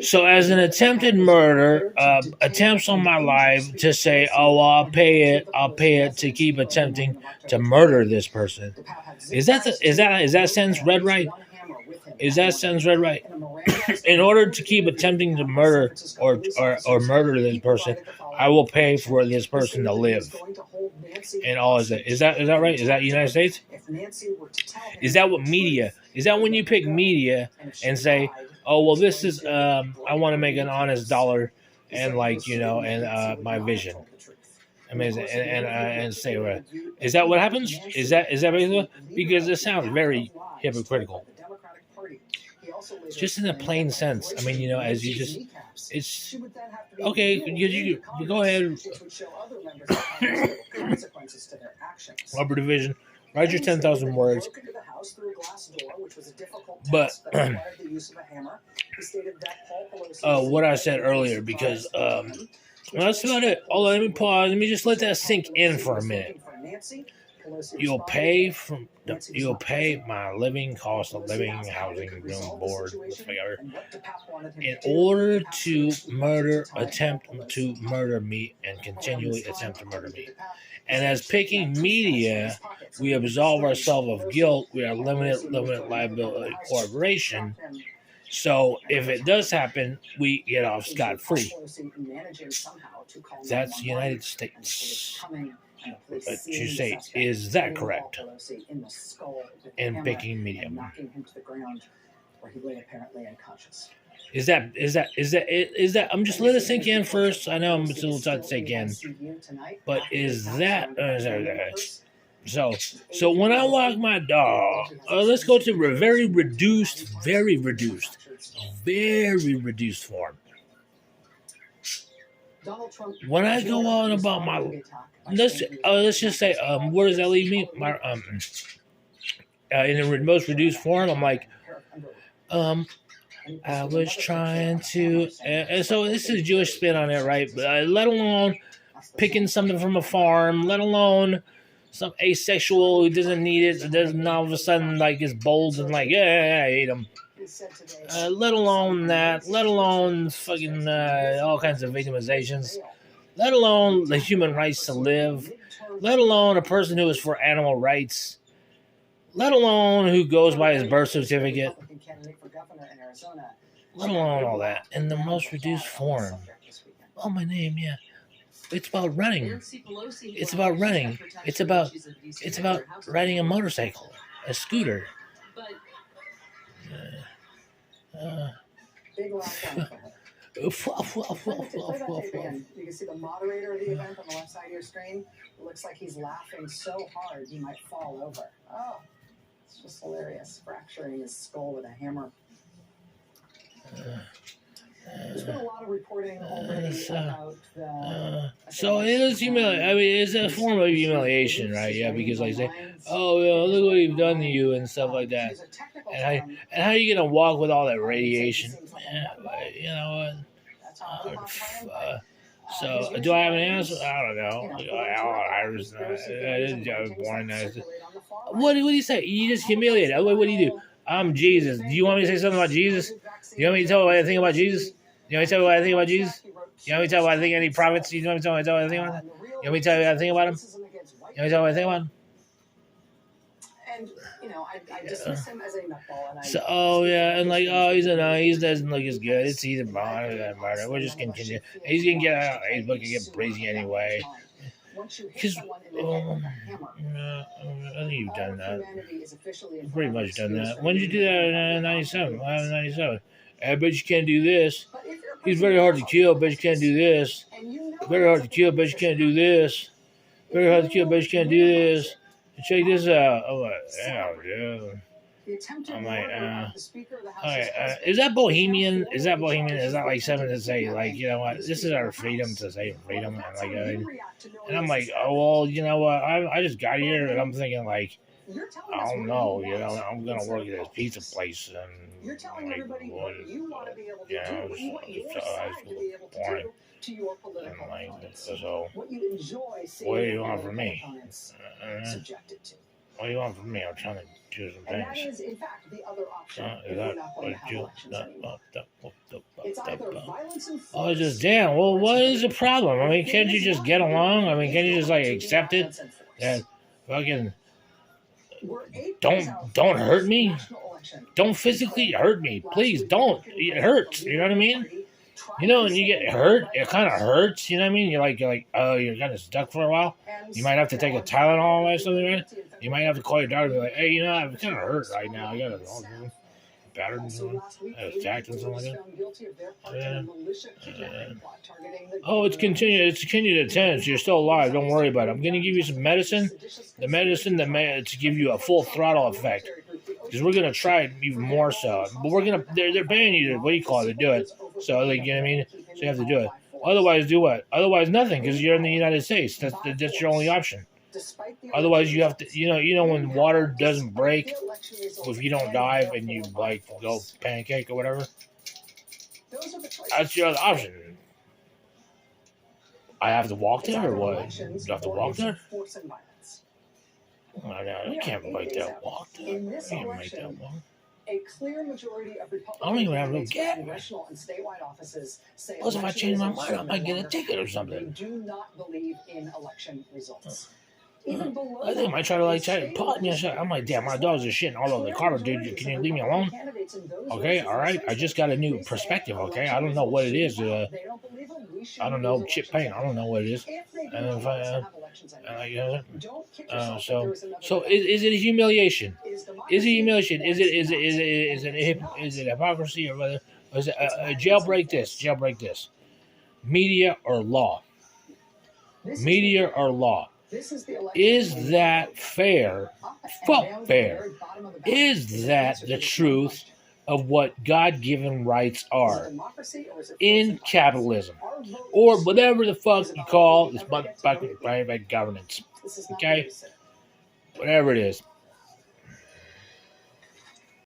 So, as an attempted murder, attempts on my life to say, "Oh, well, I'll pay it to keep attempting to murder this person." Is that sentence read right? Is that sentence read right? In order to keep attempting to murder or murder this person, I will pay for this person to live. And all is that right? Is that United States? Is that what media? Is that when you pick media and say, "Oh, well, this is I want to make an honest dollar," and and my vision. I mean, and say, is that what happens? Is that basically? Because it sounds very hypocritical. Just in a plain sense. I mean, as you just, it's okay. You go ahead. Rubber division. Write your 10,000 words. But what I said earlier, because that's about it. Let me pause. Let me just let that sink in for a minute. You'll pay my living cost of living, housing, room, board, whatever, in order to attempt to murder me, and continually attempt to murder me. And as picking media, we absolve ourselves of guilt. We are limited liability corporation. So if it does happen, we get off scot-free. That's the United States. But you say, is that correct? In picking medium. Is that? I'm just letting it sink in first. I know I'm still trying to say again, but is that? So when I walk my dog, let's go to very reduced form. When I go on about my, let's just say, where does that leave me? My in the most reduced form, I'm like, I was trying to, and so this is Jewish spin on it, right? Let alone picking something from a farm, let alone some asexual who doesn't need it, doesn't all of a sudden is bold and yeah, I ate them. Let alone that, let alone fucking all kinds of victimizations, let alone the human rights to live, let alone a person who is for animal rights, let alone who goes by his birth certificate, let alone all that in the most reduced form. Oh, my name, yeah. It's about running. It's about running. It's about riding a motorcycle, a scooter. Big laugh for her. You can see the moderator of the event on the left side of your screen. It looks like he's laughing so hard he might fall over. Oh, it's just hilarious. Fracturing his skull with a hammer. There's been a lot of reporting already about the... So it is humiliation. I mean, it's a form of humiliation, right? Yeah, because say, "Oh, look what we've done to you," and stuff like that. And how are you gonna walk with all that radiation? So do I have an answer? I don't know. I was born. What do you say? You just humiliate. What do you do? I'm Jesus. Do you want me to say something about Jesus? Do you want me to tell you what I think about Jesus? You want me to tell you what I think about Jesus? You want me to tell you what I think any prophets? You want me to tell you what I think about that? You want me to tell you what I think about him? You want me to tell you what I think about him? And I dismiss him as a nutball. So he doesn't look as good. It's either murder or that murder. We're just gonna continue. He's gonna get out. He's gonna get crazy anyway. Because I think you've done that. You've pretty much done that. When did you do that in 97? 97. I bet you can't do this. He's very hard to kill, but you can't do this. Very hard to kill, but you can't do this. Very hard to kill, but you can't do this. And check this out. I'm like, yeah. I'm like, okay, is that Bohemian? Is that like something to say, what? This is our freedom to say freedom, and I'm like, oh well, you know what? I just got here, and I'm thinking I don't know, I'm gonna work at this pizza place, and you're telling everybody what you want to be able to do, you want your side to be able to do to your political opponents. So what you enjoy seeing what do you want from me? subjected to. What do you want from me? I'm trying to do some And that things. is, in fact, the other option if Is we're that not what going to have you? elections anymore. It's either violence and Oh, force, just damn. Well, or what it's is the problem? I mean, can't you just get along? I mean, can't you just like accept it? violence and force. And fucking We're 8 days out don't from the hurt me. national election. Don't physically hurt me, Last please. week, Don't. Republican It hurts. President You know what I mean? Party tried You know, to when you say get hurt, that it kind of hurts. You know what I mean? You're like, oh, you're kind of stuck for a while. and You might have to take a Tylenol or something, right? guilty of You might have to call your doctor and be like, hey, you know, I'm kind of hurt right now. I got a battered Also and last week, attacked and something like was that. found guilty of their part in Yeah. a militia kidnapping plot targeting the Oh, it's continued attendance. You're still alive. Don't worry about it. I'm gonna give you some medicine. The medicine to give you a full throttle effect. Because we're gonna try it even more so. But they're paying you to, what do you call it, to do it. So, like, you know what I mean? So you have to do it. Otherwise, do what? Otherwise, nothing. Because you're in the United States. That's your only option. Otherwise, you have to, you know, when water doesn't break, if you don't dive and you like go pancake or whatever, that's your other option. I have to walk there or what? Do I have to walk there? I can't make that walk there. I can't make that walk. A clear majority of Republican I don't even have no candidates for gas. congressional and statewide offices say Plus, if I election change my results mind, I should might no get a longer ticket or matter. They something. do not believe in election results. Even below I think I might try to try to pot me. I'm like, damn, my dogs are shitting all over the carpet, dude. Can you leave me alone? Okay, all right. I just got a new perspective. Okay, I don't know what it is. I don't know, chip paint. I don't know what it is. And if so is it a humiliation? Is it humiliation? Is it hypocrisy or whether? Or is it jailbreak this? Jailbreak this. Media or law? Media or law? Is that fair? Well, fair. Is that the truth of what God-given rights are in capitalism, or whatever the fuck you call this motherfucking private governance? Okay, whatever it is.